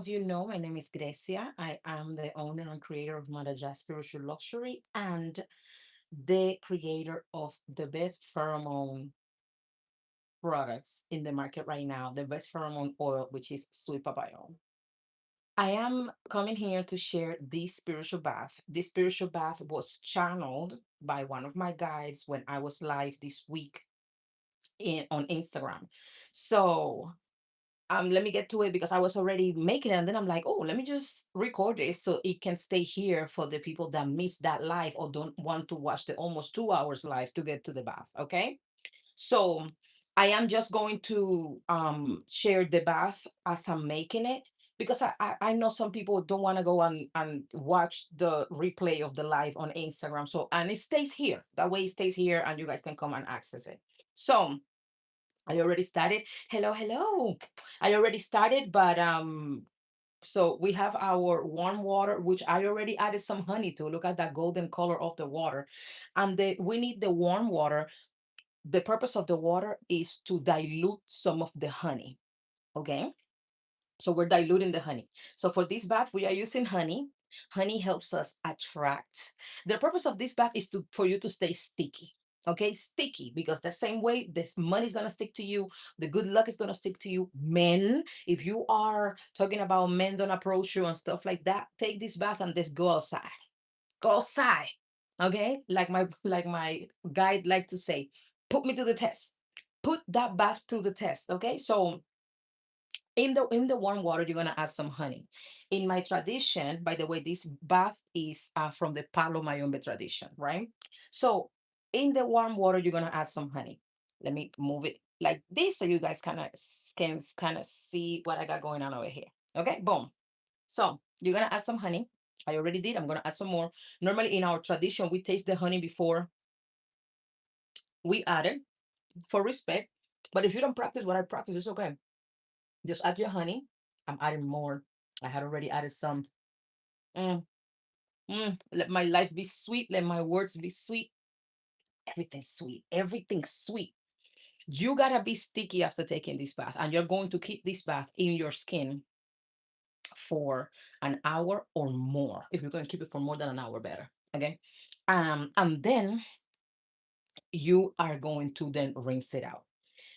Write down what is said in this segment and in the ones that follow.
of you know, my name is Grecia. I am the owner and creator of Madaja Spiritual Luxury and the creator of the best pheromone products in the market right now, the best pheromone oil, which is Sweet Papaya. I am coming here to share this spiritual bath. This spiritual bath was channeled by one of my guides when I was live this week on Instagram. So let me get to it because I was already making it, and then I'm like, oh, let me just record this so it can stay here for the people that missed that live or don't want to watch the almost 2 hours live to get to the bath. Okay, so I am just going to share the bath as I'm making it because I know some people don't want to go and watch the replay of the live on Instagram. So, and it stays here, that way it stays here and you guys can come and access it. So I already started. Hello, hello. I already started, but so we have our warm water, which I already added some honey to. Look at that golden color of the water. And we need the warm water. The purpose of the water is to dilute some of the honey. Okay. So we're diluting the honey. So for this bath, we are using honey. Honey helps us attract. The purpose of this bath is to for you to stay sticky. Okay, sticky because the same way this money is gonna stick to you, the good luck is gonna stick to you. Men, if you are talking about men don't approach you and stuff like that, take this bath and just go outside. Go outside. Okay, like my guide like to say, put me to the test. Put that bath to the test. Okay, so in the warm water you're going to add some honey. In my tradition, by the way, this bath is from the Palo Mayombe tradition, right? So in the warm water you're going to add some honey. Let me move it like this so you guys kind of see what I got going on over here. Okay, boom. So you're going to add some honey. I already did. I'm going to add some more. Normally in our tradition we taste the honey before we add it for respect, but if you don't practice what I practice, it's okay. Just add your honey. I'm adding more. I had already added some. Mm, Let my life be sweet. Let my words be sweet. Everything's sweet. Everything's sweet. You gotta be sticky after taking this bath, and you're going to keep this bath in your skin for an hour or more. If you're going to keep it for more than an hour, better. Okay. And then you are going to then rinse it out.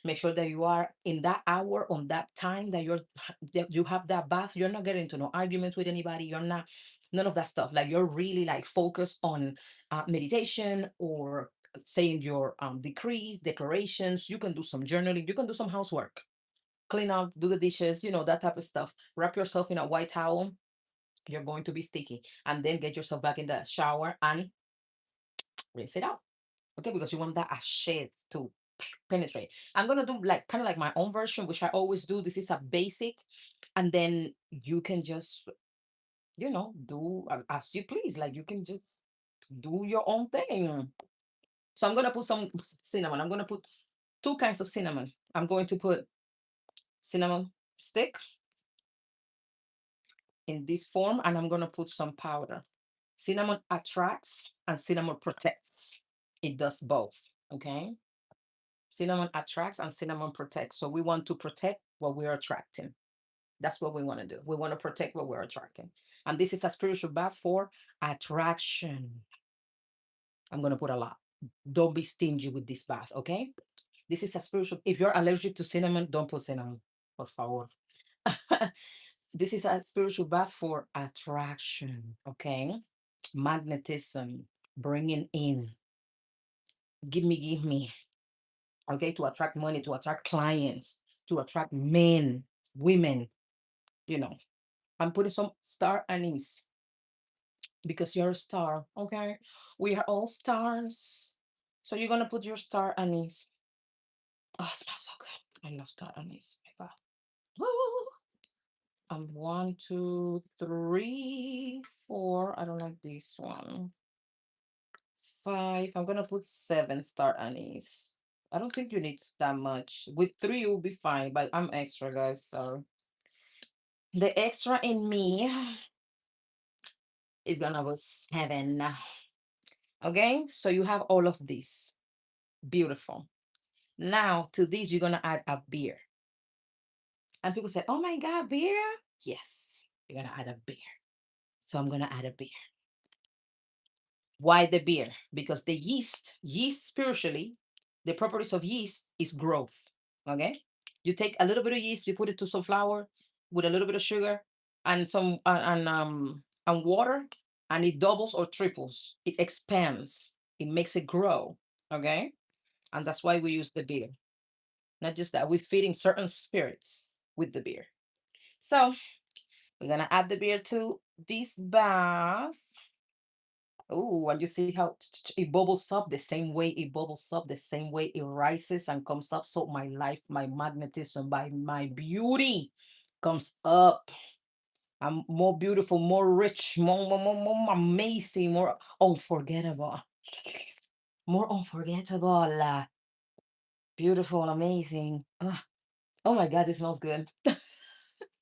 Make sure that you are in that hour on that time that you have that bath. You're not getting into no arguments with anybody. You're not none of that stuff. Like you're really like focused on meditation or saying your decrees, declarations. You can do some journaling. You can do some housework, clean up, do the dishes, that type of stuff. Wrap yourself in a white towel. You're going to be sticky, and then get yourself back in the shower and rinse it out. Okay, because you want that shade to penetrate. I'm gonna do like kind of like my own version, which I always do. This is a basic, and then you can just do as you please. Like you can just do your own thing. So I'm gonna put some cinnamon. I'm gonna put two kinds of cinnamon. I'm going to put cinnamon stick in this form, and I'm gonna put some powder. Cinnamon attracts and cinnamon protects. It does both. Okay. Cinnamon attracts and cinnamon protects. So we want to protect what we're attracting. That's what we want to do. We want to protect what we're attracting. And this is a spiritual bath for attraction. I'm going to put a lot. Don't be stingy with this bath, okay? This is a spiritual. If you're allergic to cinnamon, don't put cinnamon, por favor. This is a spiritual bath for attraction, okay? Magnetism, bringing in, give me, okay? To attract money, to attract clients, to attract men, women, you know. I'm putting some star anise because you're a star, okay? We are all stars. So you're gonna put your star anise. Oh, it smells so good. I love star anise. Oh my God. Woo! One, two, three, four. I don't like this one. Five. I'm gonna put seven star anise. I don't think you need that much. With three, you'll be fine, but I'm extra, guys. So the extra in me is gonna put seven. Okay, so you have all of this. Beautiful. Now to this, you're gonna add a beer. And people say, oh my God, beer? Yes. You're gonna add a beer. So I'm gonna add a beer. Why the beer? Because the yeast spiritually, the properties of yeast is growth. Okay, you take a little bit of yeast, you put it to some flour with a little bit of sugar and some and water, and it doubles or triples. It expands. It makes it grow. Okay, and that's why we use the beer. Not just that, we're feeding certain spirits with the beer. So we're gonna add the beer to this bath. Oh, and you see how it bubbles up the same way it bubbles up, the same way it rises and comes up. So my life, my magnetism, my beauty comes up. I'm more beautiful, more rich, more amazing, more unforgettable. More unforgettable. Beautiful, amazing. Oh my God, this smells good. I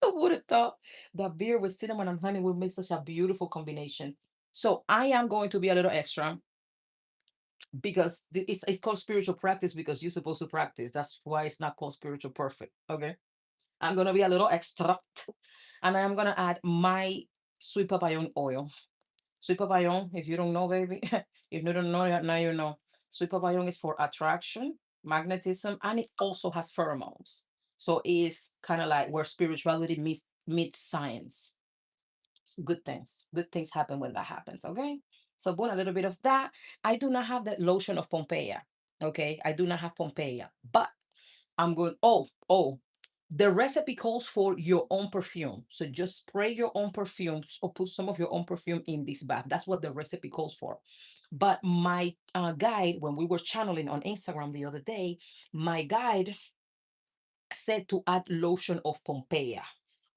would have thought that beer with cinnamon and honey would make such a beautiful combination. So I am going to be a little extra because it's called spiritual practice because you're supposed to practice. That's why it's not called spiritual perfect. Okay. I'm gonna be a little extract and I'm gonna add my sweet papillon oil. Sweet papillon, if you don't know, baby, if you don't know that now you know. Sweet papillon is for attraction, magnetism, and it also has pheromones. So it's kind of like where spirituality meets science. Good things. Good things happen when that happens. Okay. So put a little bit of that. I do not have the lotion of Pompeia. Okay. I do not have Pompeia, but I'm going, the recipe calls for your own perfume. So just spray your own perfume or put some of your own perfume in this bath. That's what the recipe calls for. But my guide, when we were channeling on Instagram the other day, my guide said to add lotion of Pompeia.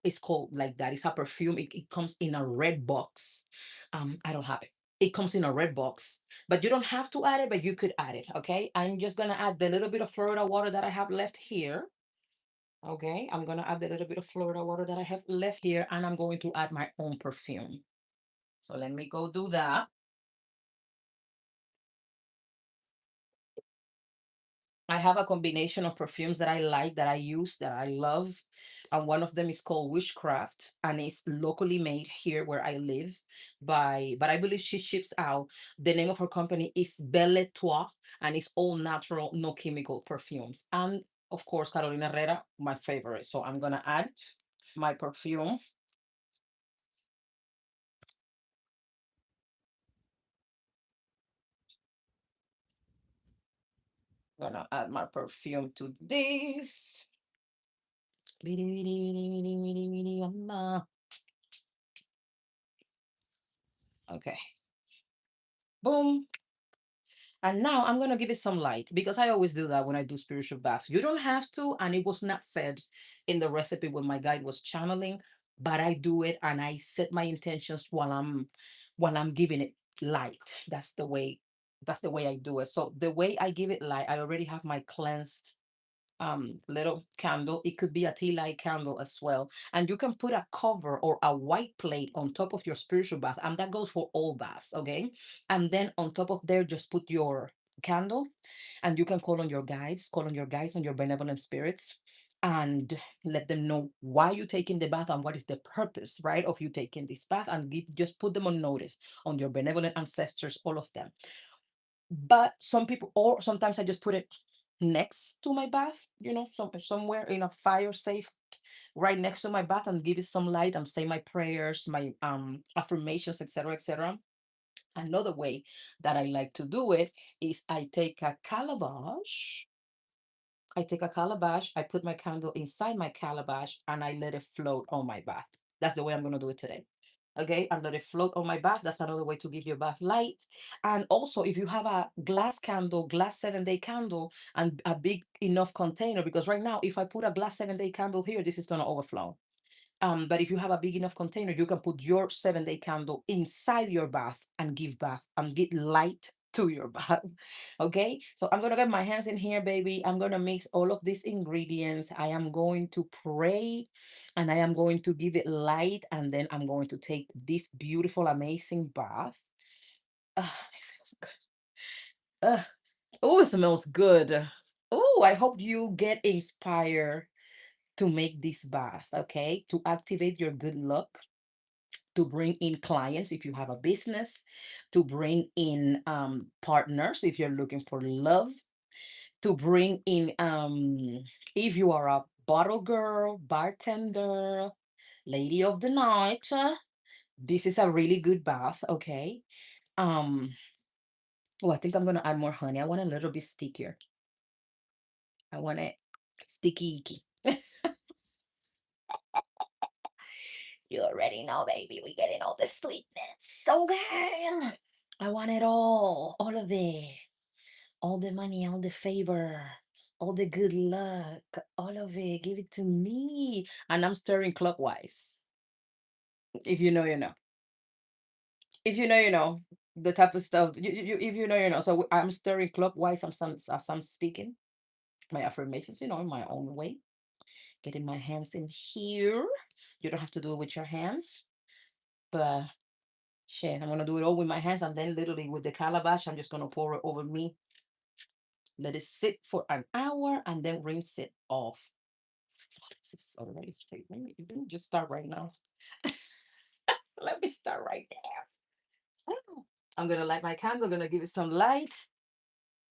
It's called like that. It's a perfume. It comes in a red box. I don't have it. It comes in a red box, but you don't have to add it, but you could add it. Okay. I'm just gonna add the little bit of Florida water that I have left here. Okay. I'm gonna add the little bit of Florida water that I have left here, and I'm going to add my own perfume. So let me go do that. I have a combination of perfumes that I like, that I use, that I love. And one of them is called Witchcraft, and it's locally made here where I live but I believe she ships out. The name of her company is Belle Toi, and it's all natural, no chemical perfumes. And of course, Carolina Herrera, my favorite. So I'm gonna add my perfume. Gonna add my perfume to this. Okay. Boom. And now I'm going to give it some light because I always do that when I do spiritual bath. You don't have to, and it was not said in the recipe when my guide was channeling, but I do it and I set my intentions while I'm giving it light. That's the way I do it. So the way I give it light, I already have my cleansed little candle. It could be a tea light candle as well, and you can put a cover or a white plate on top of your spiritual bath, and that goes for all baths. Okay, and then on top of there just put your candle, and you can call on your guides and your benevolent spirits, and let them know why you're taking the bath and what is the purpose, right, of you taking this bath, and just put them on notice, on your benevolent ancestors, all of them. But some people, or sometimes I just put it next to my bath, somewhere in a fire safe, right next to my bath, and give it some light and say my prayers, my affirmations, etc., etc. Another way that I like to do it is I take a calabash, I put my candle inside my calabash, and I let it float on my bath. That's the way I'm going to do it today. Okay, and let it float on my bath. That's another way to give your bath light. And also, if you have a glass candle, glass 7-day candle, and a big enough container, because right now, if I put a glass 7-day candle here, this is going to overflow. But if you have a big enough container, you can put your 7-day candle inside your bath and give bath and get light to your bath. Okay, so I'm gonna get my hands in here, baby. I'm gonna mix all of these ingredients. I am going to pray, and I am going to give it light, and then I'm going to take this beautiful, amazing bath. It feels good. Oh, it smells good. Oh, I hope you get inspired to make this bath, okay? To activate your good luck. to bring in clients if you have a business, to bring in partners if you're looking for love, to bring in if you are a bottle girl, bartender, lady of the night. This is a really good bath, okay? Um, oh, I think I'm gonna add more honey. I want a little bit stickier. I want it sticky icky. You already know, baby. We getting all the sweetness. Okay. I want it all of it. All the money, all the favor, all the good luck, all of it. Give it to me. And I'm stirring clockwise. If you know, you know. If you know, you know the type of stuff. If you know, you know. So I'm stirring clockwise. As I'm speaking my affirmations, in my own way. Getting my hands in here. You don't have to do it with your hands, but shit, I'm gonna do it all with my hands, and then literally with the calabash, I'm just gonna pour it over me. Let it sit for an hour, and then rinse it off. This is already take. Let me just start right now. Let me start right now. I'm gonna light my candle. Gonna give it some light,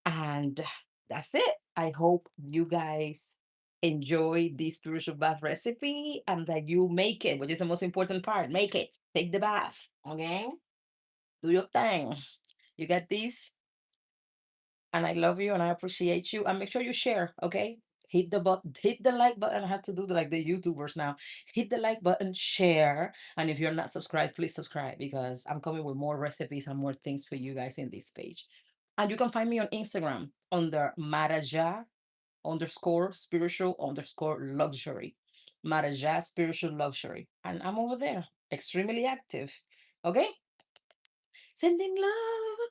and that's it. I hope you guys enjoy this spiritual bath recipe and that you make it, which is the most important part. Make it. Take the bath. Okay. Do your thing. You got this, and I love you and I appreciate you. And make sure you share, okay? Hit the like button. I have to do like the YouTubers now. Hit the like button, share. And if you're not subscribed, please subscribe because I'm coming with more recipes and more things for you guys in this page. And you can find me on Instagram under Maraja underscore spiritual underscore luxury. Maraja spiritual luxury. And I'm over there, extremely active. Okay? Sending love.